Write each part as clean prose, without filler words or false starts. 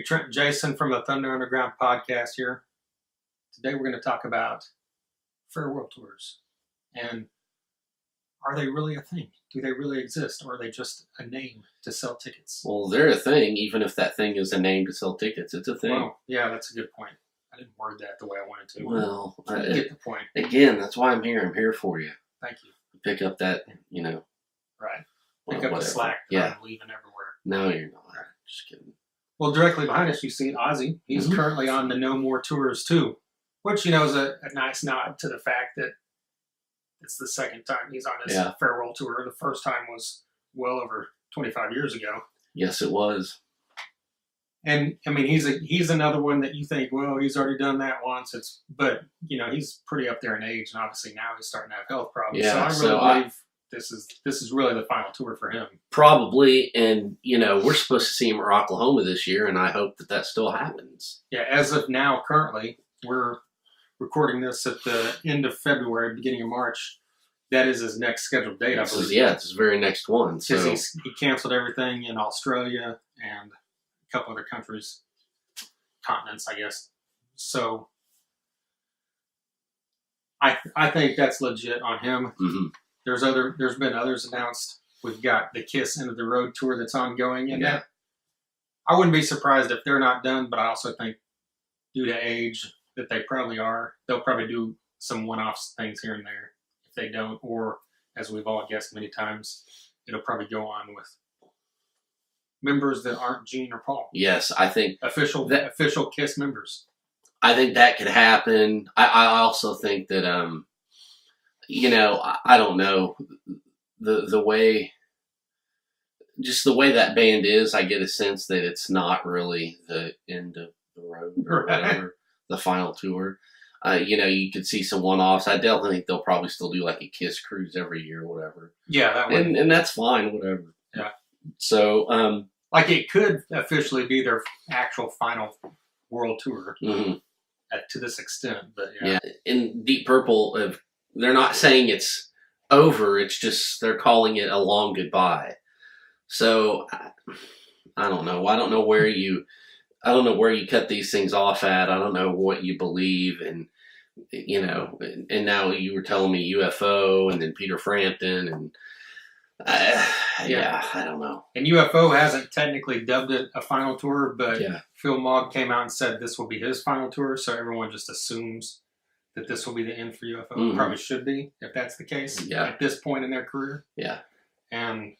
Trent Jason from the Thunder Underground podcast here. Today we're going to talk about farewell tours. And are they really a thing? Do they really exist? Or are they just a name to sell tickets? Well, they're a thing, even if that thing is a name to sell tickets. It's a thing. Well, yeah, that's a good point. I didn't word that the way I wanted to. Well, I get the point. Again, that's why I'm here. I'm here for you. Thank you. Pick up that, Right. Pick up the slack. Yeah. I'm leaving everywhere. No, you're not. Just kidding. Well, directly behind us, you see Ozzy. He's currently on the No More Tours, too. Which, is a nice nod to the fact that it's the second time he's on his farewell tour. The first time was well over 25 years ago. Yes, it was. And, he's another one that you think, well, he's already done that once. But he's pretty up there in age, and obviously now he's starting to have health problems. Yeah, so I really believe this is really the final tour for him. Probably, and, we're supposed to see him at Oklahoma this year, and I hope that still happens. Yeah, as of now, currently, we're recording this at the end of February, beginning of March. That is his next scheduled date, I believe. Yeah, it's his very next one. Because so. he canceled everything in Australia and a couple other countries, continents, I guess. So I think that's legit on him. Mm-hmm. There's been others announced. We've got the Kiss End of the Road tour that's ongoing, and that I wouldn't be surprised if they're not done. But I also think, due to age, that they probably are. They'll probably do some one-off things here and there. If they don't, or as we've all guessed many times, it'll probably go on with members that aren't Gene or Paul. Yes, I think official Kiss members. I think that could happen. I also think that I don't know the way that band is. I get a sense that it's not really the end of the road or whatever, the final tour. You could see some one-offs. I definitely think they'll probably still do like a Kiss cruise every year or whatever. Yeah, that would. And that's fine, whatever. Yeah. So, it could officially be their actual final world tour to this extent, but yeah. In Deep Purple, they're not saying it's over. It's just they're calling it a long goodbye. So, I don't know. I don't know where you cut these things off at. I don't know what you believe, and now you were telling me UFO, and then Peter Frampton, and I don't know. And UFO hasn't technically dubbed it a final tour, but Phil Mogg came out and said this will be his final tour, so everyone just assumes that this will be the end for UFO. Mm-hmm. Probably should be, if that's the case, at this point in their career. Yeah. And,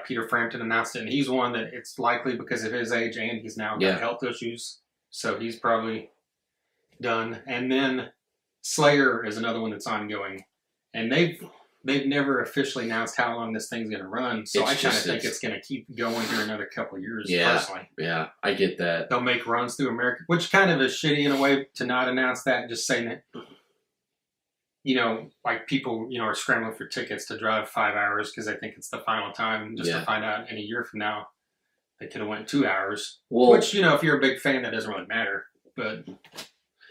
Peter Frampton announced it, and he's one that it's likely because of his age, and he's now got health issues, so he's probably done. And then Slayer is another one that's ongoing, and they've never officially announced how long this thing's going to run, so I kind of think it's going to keep going here another couple of years, personally. Yeah, I get that. They'll make runs through America, which kind of is shitty in a way to not announce that, just saying that, people, are scrambling for tickets to drive 5 hours because they think it's the final time, just to find out in a year from now they could have went 2 hours, which, if you're a big fan, that doesn't really matter, but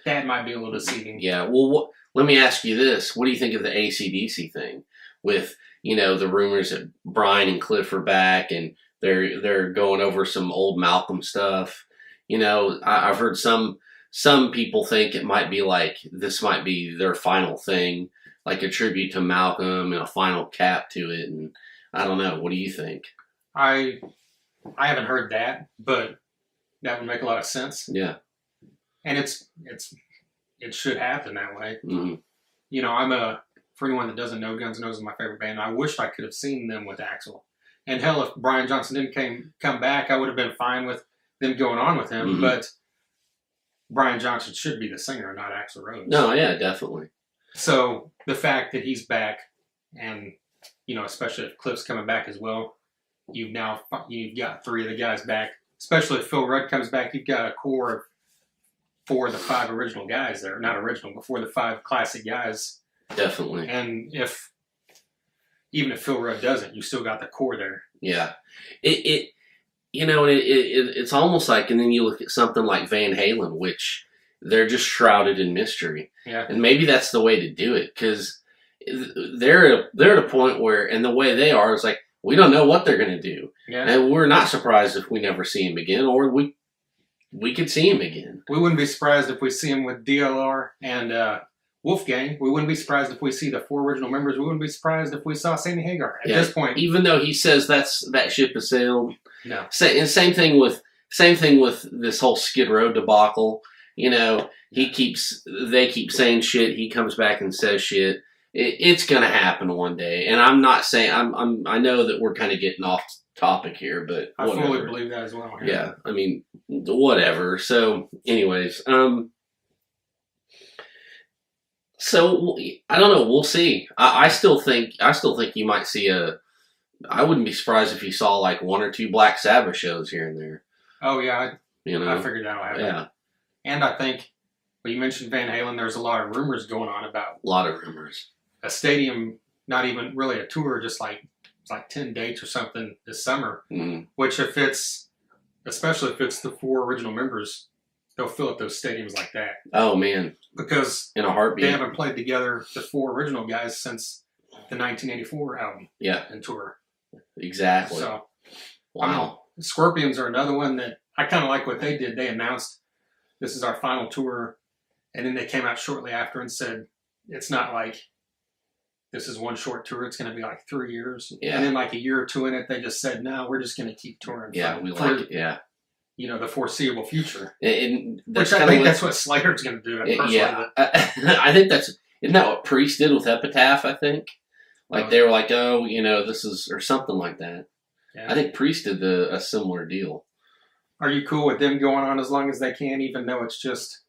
that might be a little deceiving. Yeah, well, let me ask you this. What do you think of the AC/DC thing with, the rumors that Brian and Cliff are back and they're going over some old Malcolm stuff? I've heard some people think it might be like this might be their final thing, like a tribute to Malcolm and a final cap to it. And I don't know. What do you think? I haven't heard that, but that would make a lot of sense. Yeah. And it should happen that way. Mm-hmm. For anyone that doesn't know, Guns N' Roses is my favorite band. I wished I could have seen them with Axl. And hell, if Brian Johnson didn't come back, I would have been fine with them going on with him. Mm-hmm. But Brian Johnson should be the singer, not Axl Rose. No, yeah, definitely. So the fact that he's back, and especially if Cliff's coming back as well, you've got three of the guys back. Especially if Phil Rudd comes back, you've got a core of 4 of the 5 original guys there. Not original, but 4 of the 5 classic guys. Definitely. And even if Phil Rudd doesn't, you still got the core there. Yeah. It's almost like, and then you look at something like Van Halen, which they're just shrouded in mystery. Yeah. And maybe that's the way to do it, because they're at a point where, and the way they are is like, We don't know what they're going to do. Yeah. And we're not surprised if we never see him again, or we could see him again. We wouldn't be surprised if we see him with DLR and Wolfgang. We wouldn't be surprised if we see the 4 original members. We wouldn't be surprised if we saw Sammy Hagar at this point. Even though he says that ship has sailed. No. Same thing with this whole Skid Row debacle. They keep saying shit. He comes back and says shit. It's gonna happen one day. And I'm not saying I know that we're kind of getting off topic here, but I whatever. fully believe that as well. Yeah, I mean, whatever. So, anyways, so I don't know. We'll see. I still think you might see I wouldn't be surprised if you saw like 1 or 2 Black Sabbath shows here and there. Oh yeah, I figured that'll happen. Yeah, and I think, well, you mentioned Van Halen. There's a lot of rumors going on about a lot of rumors. A stadium, not even really a tour, just like it's like 10 dates or something this summer. Mm. Which especially if it's the 4 original members, they'll fill up those stadiums like that. Oh man, because in a heartbeat, they haven't played together, the 4 original guys, since the 1984 album. Yeah, and tour. Exactly. So, wow. Scorpions are another one that I kind of like what they did. They announced this is our final tour, and then they came out shortly after and said it's not like this is one short tour. It's going to be like 3 years. Yeah. And then like a year or 2 in it, they just said, no, we're just going to keep touring. Yeah, we like it. Yeah. The foreseeable future. Which I think that's what Slater's going to do. Yeah. I think isn't that what Priest did with Epitaph, I think? Like they were like, oh, this is, or something like that. Yeah. I think Priest did a similar deal. Are you cool with them going on as long as they can, even though it's just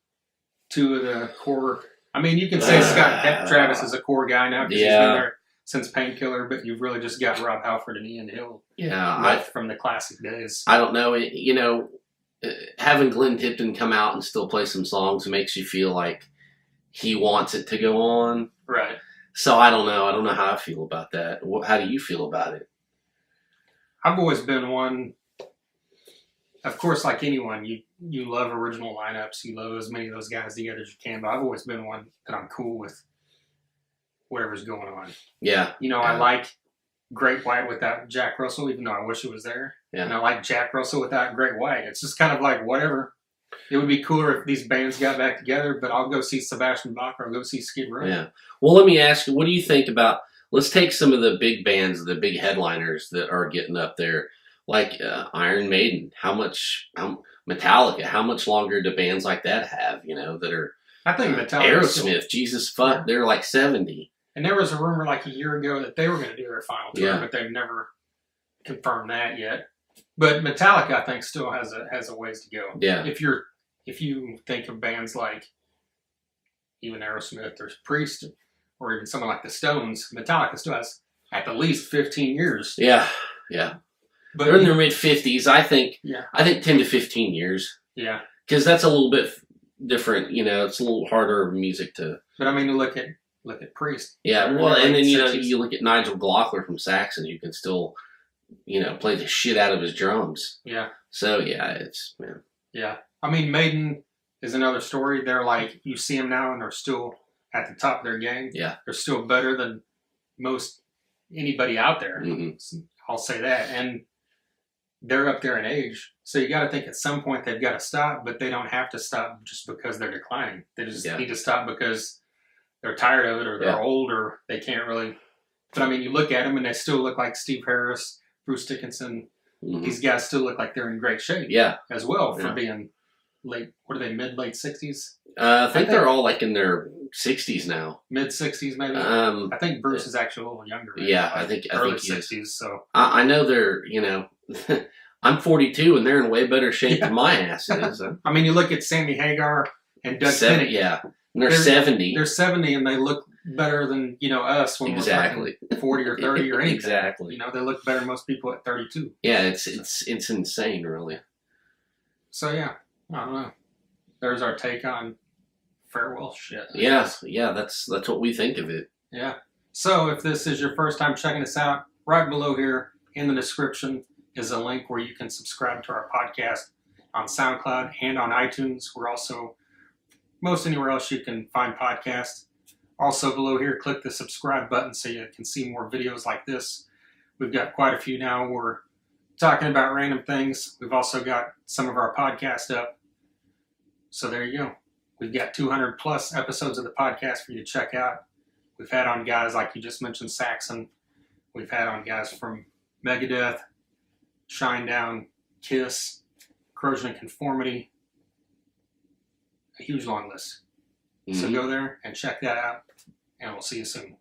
2 of the core? I mean, you can say Scott Travis is a core guy now because he's been there since Painkiller, but you've really just got Rob Halford and Ian Hill. Yeah, from the classic days. I don't know. Having Glenn Tipton come out and still play some songs makes you feel like he wants it to go on. Right. So I don't know. I don't know how I feel about that. How do you feel about it? I've always been one. Of course, like anyone, you love original lineups. You love as many of those guys together as you can. But I've always been one that I'm cool with whatever's going on. Yeah. I like Great White without Jack Russell, even though I wish it was there. Yeah. And I like Jack Russell without Great White. It's just kind of like whatever. It would be cooler if these bands got back together, but I'll go see Sebastian Bach or I'll go see Skid Row. Yeah. Well, let me ask you, what do you think about, let's take some of the big bands, the big headliners that are getting up there, like Iron Maiden. Metallica, how much longer do bands like that have, that are... I think Metallica... Aerosmith, Jesus fuck, they're like 70. And there was a rumor like a year ago that they were going to do their final tour, but they've never confirmed that yet. But Metallica, I think, still has a ways to go. Yeah. If you think of bands like even Aerosmith or Priest or even someone like the Stones, Metallica still has at the least 15 years. Yeah, yeah. But they're in their mid-50s, I think. Yeah. I think 10 to 15 years. Yeah. Because that's a little bit different. It's a little harder music to... But I mean, you look at Priest. Yeah, well, and then, you look at Nigel Glockler from Saxon, who can still... play the shit out of his drums. Yeah. So, yeah, man. Yeah. I mean, Maiden is another story. They're like, you see them now and they're still at the top of their game. Yeah. They're still better than most anybody out there. Mm-hmm. I'll say that. And they're up there in age. So you got to think at some point they've got to stop, but they don't have to stop just because they're declining. They just need to stop because they're tired of it or they're old or they can't really. But I mean, you look at them and they still look like Steve Harris, Bruce Dickinson. Mm-hmm. These guys still look like they're in great shape. Yeah. As well for being late, what are they, mid-late 60s? I think they're all like in their 60s now. Mid-60s maybe? I think Bruce is actually a little younger. Right? Yeah, like I think early he 60s. Is. So I know they're, I'm 42 and they're in way better shape than my ass is. I mean, you look at Sammy Hagar and Doug Pinnick. Yeah, and they're 70. They're 70 and they look better than, us when we're fucking 40 or 30 or anything. Exactly. They look better than most people at 32. Yeah, it's insane, really. So, yeah, I don't know. There's our take on farewell shit. Yeah, that's what we think of it. Yeah. So, if this is your first time checking us out, right below here in the description is a link where you can subscribe to our podcast on SoundCloud and on iTunes. We're also most anywhere else you can find podcasts. Also below here, click the subscribe button so you can see more videos like this. We've got quite a few now. We're talking about random things. We've also got some of our podcast up. So there you go. We've got 200 plus episodes of the podcast for you to check out. We've had on guys like you just mentioned, Saxon. We've had on guys from Megadeth, Shinedown, Kiss, Corrosion and Conformity. A huge long list. So go there and check that out, and we'll see you soon.